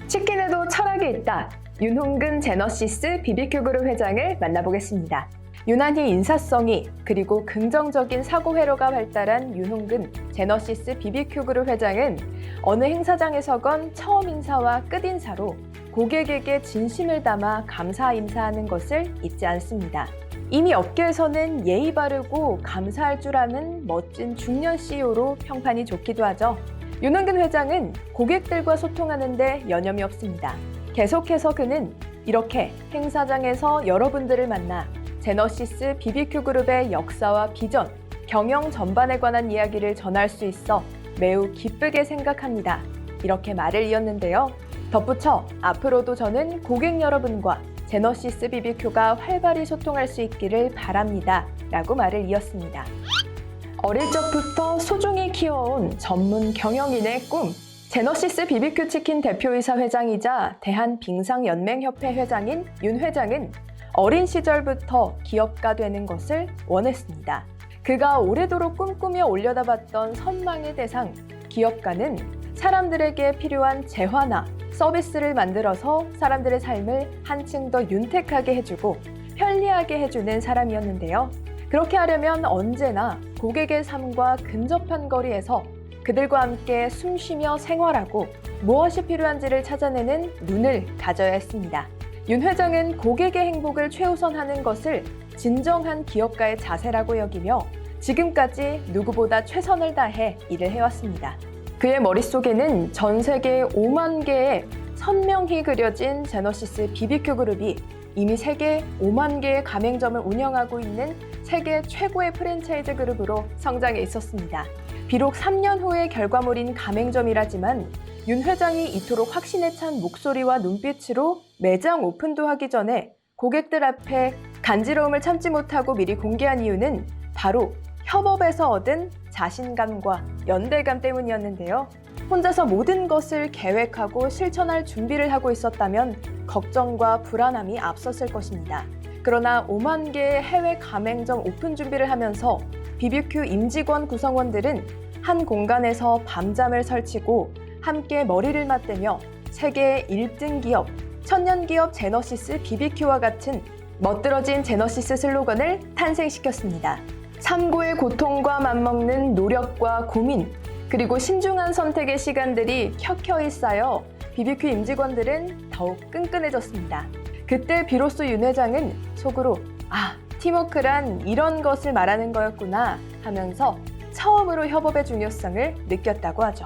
치킨에도 철학이 있다. 윤홍근 제너시스 BBQ 그룹 회장을 만나보겠습니다. 유난히 인사성이 그리고 긍정적인 사고 회로가 발달한 윤홍근 제너시스 BBQ 그룹 회장은 어느 행사장에서건 처음 인사와 끝 인사로 고객에게 진심을 담아 감사 인사하는 것을 잊지 않습니다. 이미 업계에서는 예의 바르고 감사할 줄 아는 멋진 중년 CEO로 평판이 좋기도 하죠. 윤홍근 회장은 고객들과 소통하는 데 여념이 없습니다. 계속해서 그는 이렇게 행사장에서 여러분들을 만나 제너시스 BBQ 그룹의 역사와 비전, 경영 전반에 관한 이야기를 전할 수 있어 매우 기쁘게 생각합니다. 이렇게 말을 이었는데요. 덧붙여 앞으로도 저는 고객 여러분과 제너시스 BBQ가 활발히 소통할 수 있기를 바랍니다. 라고 말을 이었습니다. 어릴 적부터 소중히 키워온 전문 경영인의 꿈. 제너시스 BBQ 치킨 대표이사 회장이자 대한빙상연맹협회 회장인 윤 회장은 어린 시절부터 기업가 되는 것을 원했습니다. 그가 오래도록 꿈꾸며 올려다봤던 선망의 대상, 기업가는 사람들에게 필요한 재화나 서비스를 만들어서 사람들의 삶을 한층 더 윤택하게 해주고 편리하게 해주는 사람이었는데요. 그렇게 하려면 언제나 고객의 삶과 근접한 거리에서 그들과 함께 숨쉬며 생활하고 무엇이 필요한지를 찾아내는 눈을 가져야 했습니다. 윤 회장은 고객의 행복을 최우선하는 것을 진정한 기업가의 자세라고 여기며 지금까지 누구보다 최선을 다해 일을 해왔습니다. 그의 머릿속에는 전 세계 5만 개의 선명히 그려진 제너시스 BBQ 그룹이 이미 세계 5만 개의 가맹점을 운영하고 있는 세계 최고의 프랜차이즈 그룹으로 성장해 있었습니다. 비록 3년 후의 결과물인 가맹점이라지만 윤 회장이 이토록 확신에 찬 목소리와 눈빛으로 매장 오픈도 하기 전에 고객들 앞에 간지러움을 참지 못하고 미리 공개한 이유는 바로 협업에서 얻은 자신감과 연대감 때문이었는데요. 혼자서 모든 것을 계획하고 실천할 준비를 하고 있었다면 걱정과 불안함이 앞섰을 것입니다. 그러나 5만 개의 해외 가맹점 오픈 준비를 하면서 BBQ 임직원 구성원들은 한 공간에서 밤잠을 설치고 함께 머리를 맞대며 세계의 1등 기업, 천년 기업 제너시스 BBQ와 같은 멋들어진 제너시스 슬로건을 탄생시켰습니다. 삼고의 고통과 맞먹는 노력과 고민, 그리고 신중한 선택의 시간들이 켜켜이 쌓여 BBQ 임직원들은 더욱 끈끈해졌습니다. 그때 비로소 윤 회장은 속으로 팀워크란 이런 것을 말하는 거였구나 하면서 처음으로 협업의 중요성을 느꼈다고 하죠.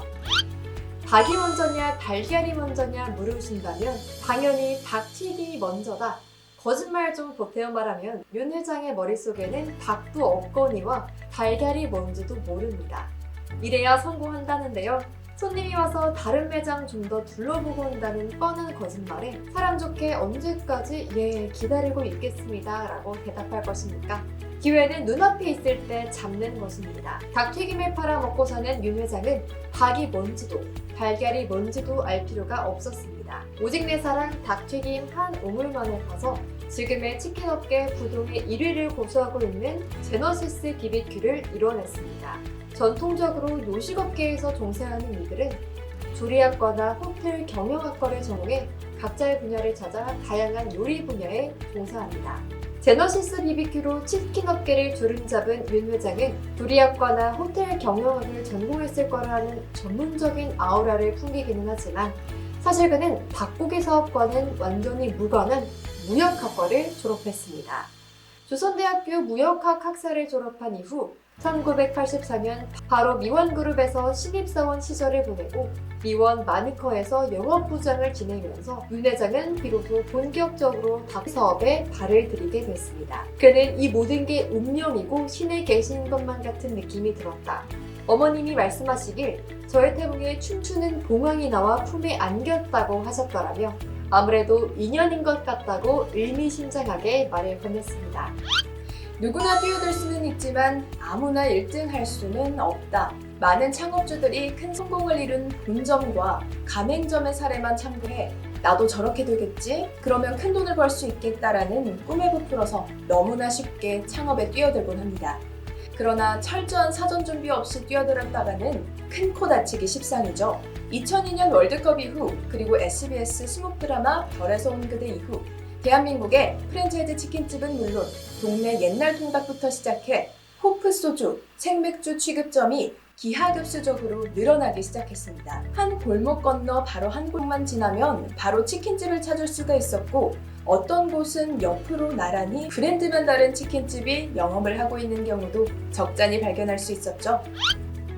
닭이 먼저냐 달걀이 먼저냐 물으신다면 당연히 닭튀김이 먼저다. 거짓말 좀 보태어 말하면 윤 회장의 머릿속에는 닭도 없거니와 달걀이 뭔지도 모릅니다. 이래야 성공한다는데요. 손님이 와서 다른 매장 좀 더 둘러보고 온다는 뻔한 거짓말에 사람 좋게 언제까지 기다리고 있겠습니다 라고 대답할 것입니까? 기회는 눈앞에 있을 때 잡는 것입니다. 닭튀김을 팔아먹고 사는 윤 회장은 닭이 뭔지도 달걀이 뭔지도 알 필요가 없었습니다. 오직 내 사랑 닭튀김 한 우물만을 파서 지금의 치킨업계 부동의 1위를 고수하고 있는 제너시스 BBQ를 이뤄냈습니다. 전통적으로 요식업계에서 종사하는 이들은 조리학과나 호텔 경영학과를 전공해 각자의 분야를 찾아 다양한 요리 분야에 종사합니다. 제너시스 BBQ로 치킨업계를 주름잡은 윤 회장은 조리학과나 호텔 경영학을 전공했을 거라는 전문적인 아우라를 풍기기는 하지만 사실 그는 닭고기 사업과는 완전히 무관한 무역학과를 졸업했습니다. 조선대학교 무역학 학사를 졸업한 이후 1984년 바로 미원그룹에서 신입사원 시절을 보내고 미원 마니커에서 영업부장을 지내면서 윤 회장은 비로소 본격적으로 닭 사업에 발을 들이게 됐습니다. 그는 이 모든 게 운명이고 신에 계신 것만 같은 느낌이 들었다. 어머님이 말씀하시길 저의 태몽에 춤추는 봉황이 나와 품에 안겼다고 하셨더라며 아무래도 인연인 것 같다고 의미심장하게 말을 건넸습니다. 누구나 뛰어들 수는 있지만 아무나 1등 할 수는 없다. 많은 창업주들이 큰 성공을 이룬 본점과 가맹점의 사례만 참고해 나도 저렇게 되겠지? 그러면 큰 돈을 벌 수 있겠다라는 꿈에 부풀어서 너무나 쉽게 창업에 뛰어들곤 합니다. 그러나 철저한 사전 준비 없이 뛰어들었다가는 큰 코 다치기 십상이죠. 2002년 월드컵 이후 그리고 SBS 수목 드라마 별에서 온 그대 이후 대한민국의 프랜차이즈 치킨집은 물론 동네 옛날 통닭부터 시작해 호프 소주, 생맥주 취급점이 기하급수적으로 늘어나기 시작했습니다. 한 골목 건너 바로 한 곳만 지나면 바로 치킨집을 찾을 수가 있었고 어떤 곳은 옆으로 나란히 브랜드만 다른 치킨집이 영업을 하고 있는 경우도 적잖이 발견할 수 있었죠.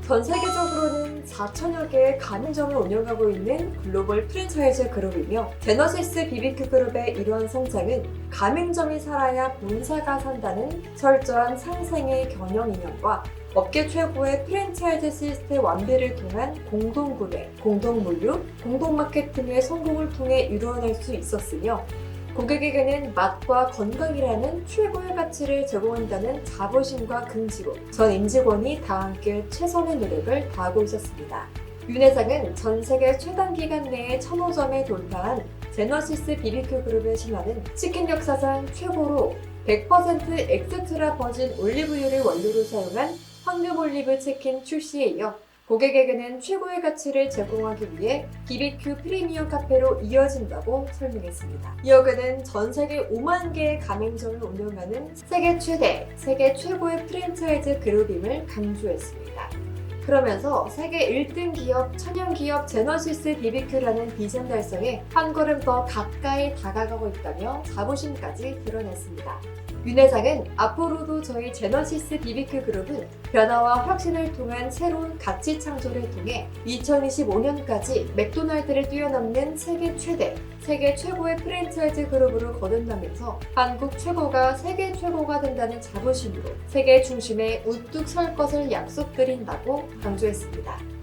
전 세계적으로는 4천여 개의 가맹점을 운영하고 있는 글로벌 프랜차이즈 그룹이며 제너시스 BBQ 그룹의 이러한 성장은 가맹점이 살아야 본사가 산다는 철저한 상생의 경영 이념과 업계 최고의 프랜차이즈 시스템 완비를 통한 공동구매, 공동물류, 공동마케팅의 성공을 통해 이루어낼 수 있었으며 고객에게는 맛과 건강이라는 최고의 가치를 제공한다는 자부심과 긍지로 전 임직원이 다 함께 최선의 노력을 다하고 있었습니다. 윤 회장은 전 세계 최단 기간 내에 1,000호점에 돌파한 제너시스 BBQ 그룹의 신화는 치킨 역사상 최고로 100% 엑스트라 버진 올리브유를 원료로 사용한 황금 올리브 치킨 출시에 이어 고객에게는 최고의 가치를 제공하기 위해 BBQ 프리미엄 카페로 이어진다고 설명했습니다. 이어 그는 전 세계 5만 개의 가맹점을 운영하는 세계 최대, 세계 최고의 프랜차이즈 그룹임을 강조했습니다. 그러면서 세계 1등 기업, 천연 기업 제너시스 BBQ라는 비전 달성에 한 걸음 더 가까이 다가가고 있다며 자부심까지 드러냈습니다. 윤 회장은 앞으로도 저희 제너시스 BBQ 그룹은 변화와 혁신을 통한 새로운 가치 창조를 통해 2025년까지 맥도날드를 뛰어넘는 세계 최대, 세계 최고의 프랜차이즈 그룹으로 거듭나면서 한국 최고가 세계 최고가 된다는 자부심으로 세계 중심에 우뚝 설 것을 약속드린다고 강조했습니다.